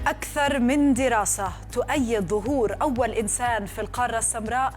أكثر من دراسة تؤيد ظهور أول إنسان في القارة السمراء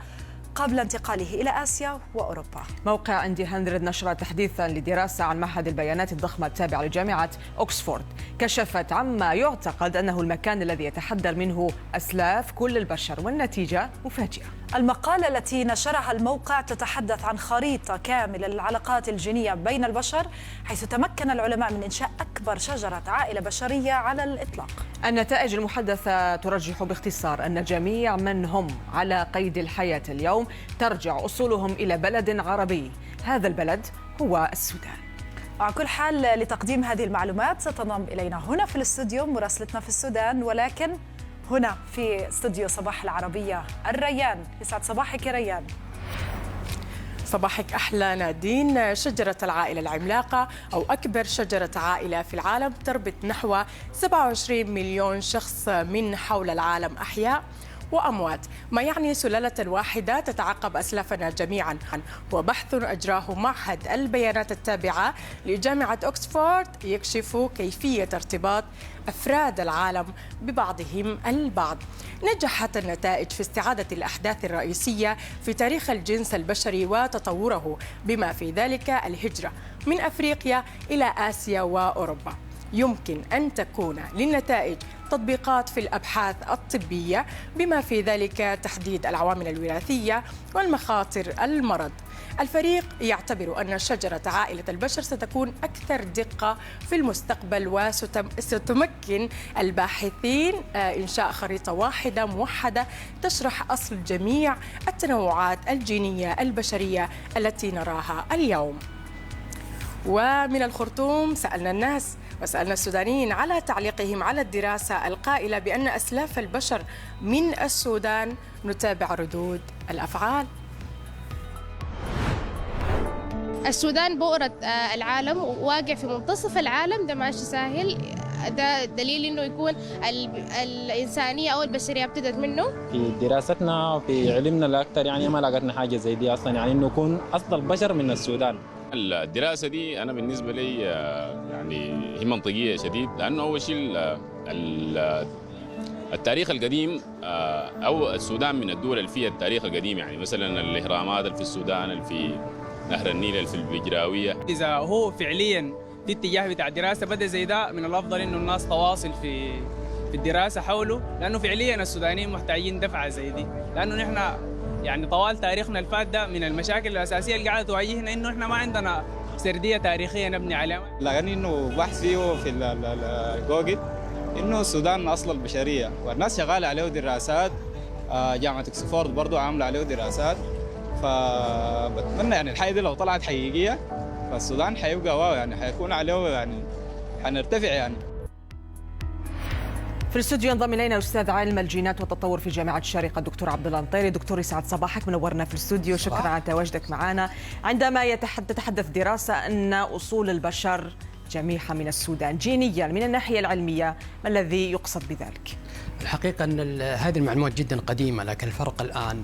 قبل انتقاله إلى آسيا وأوروبا. موقع اندي 100 نشر تحديثا لدراسة عن معهد البيانات الضخمة التابع لجامعة أوكسفورد كشفت عما يعتقد أنه المكان الذي يتحدر منه أسلاف كل البشر، والنتيجة مفاجئة. المقالة التي نشرها الموقع تتحدث عن خريطة كاملة للعلاقات الجينية بين البشر، حيث تمكن العلماء من إنشاء أكبر شجرة عائلة بشرية على الإطلاق. النتائج المحدثة ترجح باختصار أن جميع من هم على قيد الحياة اليوم ترجع أصولهم إلى بلد عربي. هذا البلد هو السودان. على كل حال، لتقديم هذه المعلومات ستنضم إلينا هنا في الاستوديو مراسلتنا في السودان، ولكن هنا في استوديو صباح العربية الريان. يسعد صباحك يا ريان. صباحك أحلى نادين. شجرة العائلة العملاقة أو أكبر شجرة عائلة في العالم تربط نحو 27 مليون شخص من حول العالم أحياء وأموات، ما يعني سلالة واحدة تتعقب أسلافنا جميعا. وبحث أجراه معهد البيانات التابعة لجامعة أوكسفورد يكشف كيفية ارتباط أفراد العالم ببعضهم البعض. نجحت النتائج في استعادة الأحداث الرئيسية في تاريخ الجنس البشري وتطوره، بما في ذلك الهجرة من أفريقيا إلى آسيا وأوروبا. يمكن أن تكون للنتائج تطبيقات في الأبحاث الطبية، بما في ذلك تحديد العوامل الوراثية والمخاطر المرض. الفريق يعتبر أن شجرة عائلة البشر ستكون أكثر دقة في المستقبل، وستمكن الباحثين إنشاء خريطة واحدة موحدة تشرح أصل جميع التنوعات الجينية البشرية التي نراها اليوم. ومن الخرطوم سألنا الناس وسألنا السودانيين على تعليقهم على الدراسة القائلة بأن أسلاف البشر من السودان. نتابع ردود الأفعال. السودان بؤرة العالم، واقع في منتصف العالم، ده ماشي ساهل. ده دليل انه يكون الانسانيه او البشريه ابتدت منه. في دراستنا في علمنا الاكثر يعني ما لقينا حاجه زي دي اصلا، يعني انه يكون اصل البشر من السودان. الدراسه دي انا بالنسبه لي يعني هي منطقيه شديد، لانه اول شيء التاريخ القديم او السودان من الدول اللي فيها التاريخ القديم، يعني مثلا الاهرامات اللي في السودان، اللي في نهر النيل، اللي في البجراويه. اذا هو فعليا في اتجاه بتاع دراسه بدا زي ده، من الافضل انه الناس تواصل في الدراسه حوله، لانه فعليا السودانيين محتاجين دفعه زي دي، لانه نحن يعني طوال تاريخنا الفات ده من المشاكل الاساسيه اللي قاعده تواجهنا انه احنا ما عندنا سرديه تاريخيه نبني عليها. لكن انه بحث فيه في جوجل انه السودان اصل البشريه، والناس شغاله عليه دراسات. جامعه اوكسفورد برضه عامله عليه دراسات، فبتمنى يعني الحاجه دي لو طلعت حقيقيه فالسودان حيبقى واو، يعني حيكون عليه يعني حنرتفع يعني. في الاستوديو ينضم الينا الاستاذ علم الجينات والتطور في جامعه الشارقه الدكتور عبد الله النطيري. دكتور يسعد صباحك، منورنا في الاستوديو، شكرا على تواجدك معنا. عندما تتحدث دراسه ان اصول البشر جميعها من السودان جينيا، من الناحيه العلميه ما الذي يقصد بذلك؟ الحقيقه ان هذه المعلومات جدا قديمه، لكن الفرق الان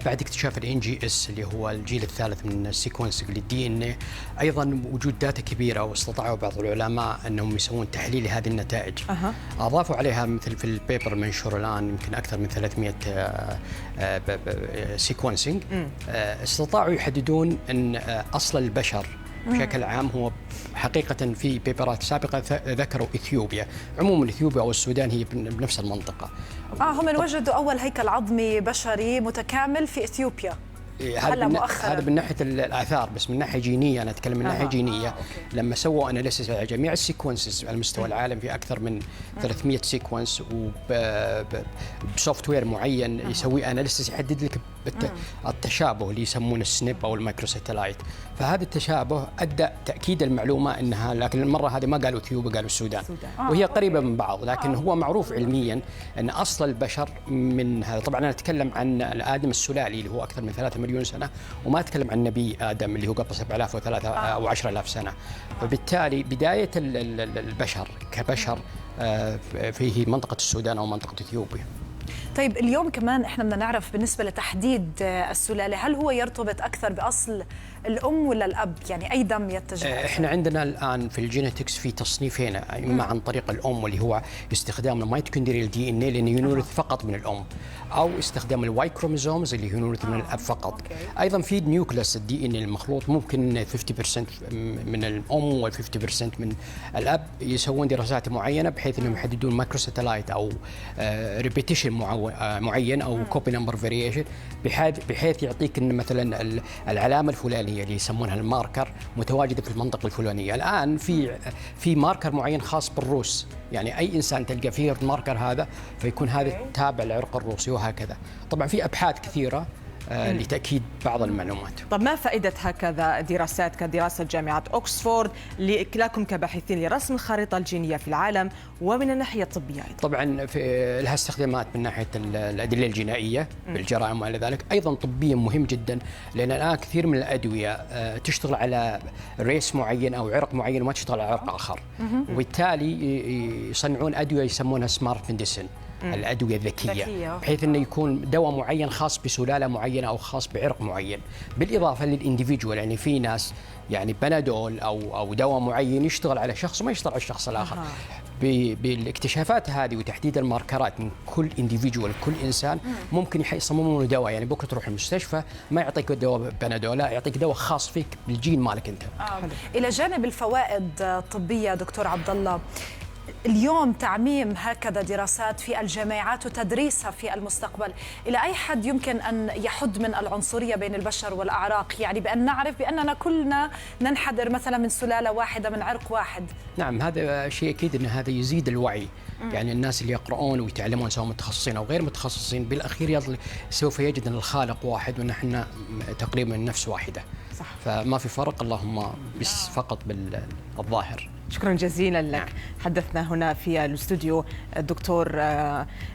بعد اكتشاف NGS اللي هو الجيل الثالث من السيكونسنج للدي ان اي، ايضا وجود داتا كبيره، واستطاعوا بعض العلماء انهم يسوون تحليل لهذه النتائج. اضافوا عليها مثل في البيبر المنشور الان يمكن اكثر من 300 سيكونسنج. استطاعوا يحددون ان اصل البشر بشكل عام هو حقيقة في بيبرات سابقة ذكروا إثيوبيا. عموما إثيوبيا أو السودان هي بنفس المنطقة. هم وجدوا أول هيكل عظمي بشري متكامل في إثيوبيا. هذا من ناحيه الاثار، بس من ناحيه جينيه انا اتكلم من ناحيه جينيه. لما سووا اناليسيس على جميع السيكونسز على مستوى العالم في اكثر من 300 سيكونس، وبسوفت وير معين يسوي اناليسيس يحدد لك التشابه اللي يسمونه السنيب او المايكرو ساتلايت. فهذا التشابه ادى تاكيد المعلومه انها، لكن المره هذه ما قالوا اثيوبيا قالوا السودان، وهي قريبه من بعض. لكن هو معروف علميا ان اصل البشر من هذا. طبعا انا اتكلم عن الادم السلالي اللي هو اكثر من 3 مليون سنه، وما اتكلم عن النبي ادم اللي هو قبل 7000 او 10000 سنه. فبالتالي بدايه البشر كبشر فيه منطقه السودان او منطقه اثيوبيا. طيب اليوم كمان احنا بدنا نعرف بالنسبه لتحديد السلاله، هل هو يرتبط اكثر باصل الام ولا الاب؟ يعني اي دم يتجه؟ احنا عندنا الان في الجينيتكس في تصنيفين، اما عن طريق الام واللي هو استخدام الميتوكوندريال دي ان اي لانه ينورث فقط من الام، او استخدام الواي كروموزومز اللي ينورث من الاب فقط. ايضا في نيوكليس الدي ان المخلوط ممكن 50% من الام و50% من الاب. يسوون دراسات معينه بحيث انهم يحددون مايكروساتلايت او ريبيتيشن معين او كوبي نمبر فاريشن، بحيث يعطيك ان مثلا العلامه الفلانيه اللي يسمونها الماركر متواجده في المنطقه الفلانيه. الان في ماركر معين خاص بالروس، يعني اي انسان تلقى فيه الماركر هذا فيكون هذا تابع للعرق الروسي وهكذا. طبعا في ابحاث كثيره لتأكيد بعض المعلومات. طب ما فائدة هكذا دراسات كدراسة جامعة أكسفورد لكم كباحثين لرسم الخريطة الجينية في العالم ومن الناحية الطبية أيضا؟ طبعا لها استخدامات من ناحية الأدلة الجنائية بالجرائم وإلى ذلك، أيضا طبيا مهم جدا، لأن الآن كثير من الأدوية تشتغل على ريس معين أو عرق معين وما تشتغل على عرق آخر، وبالتالي يصنعون أدوية يسمونها سمارت ميديسن، الأدوية الذكية، بحيث أنه يكون دواء معين خاص بسلالة معينة أو خاص بعرق معين، بالإضافة للإنديفيدوال. يعني في ناس يعني بنادول أو دواء معين يشتغل على شخص وما يشتغل على الشخص الآخر. بالاكتشافات هذه وتحديد الماركرات من كل انديفيدوال، كل إنسان ممكن يصممون له دواء. يعني بكرة تروح المستشفى ما يعطيك دواء بنادول، لا يعطيك دواء خاص فيك بالجين مالك أنت. إلى جانب الفوائد الطبية دكتور عبد الله، اليوم تعميم هكذا دراسات في الجامعات وتدريسها في المستقبل إلى أي حد يمكن أن يحد من العنصرية بين البشر والأعراق؟ يعني بأن نعرف بأننا كلنا ننحدر مثلا من سلالة واحدة من عرق واحد. نعم، هذا شيء أكيد أن هذا يزيد الوعي. يعني الناس اللي يقرؤون ويتعلمون سواء متخصصين أو غير متخصصين بالأخير سوف يجد أن الخالق واحد ونحن تقريبا نفس واحدة. صح. فما في فرق، اللهم بس فقط بالظاهر. شكرا جزيلا لك. حدثنا هنا في الاستوديو الدكتور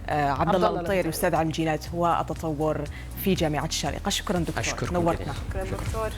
عبد الله النطيري، استاذ علم الجينات والتطور في جامعه الشارقه. شكرا دكتور، نورتنا. شكرا دكتور.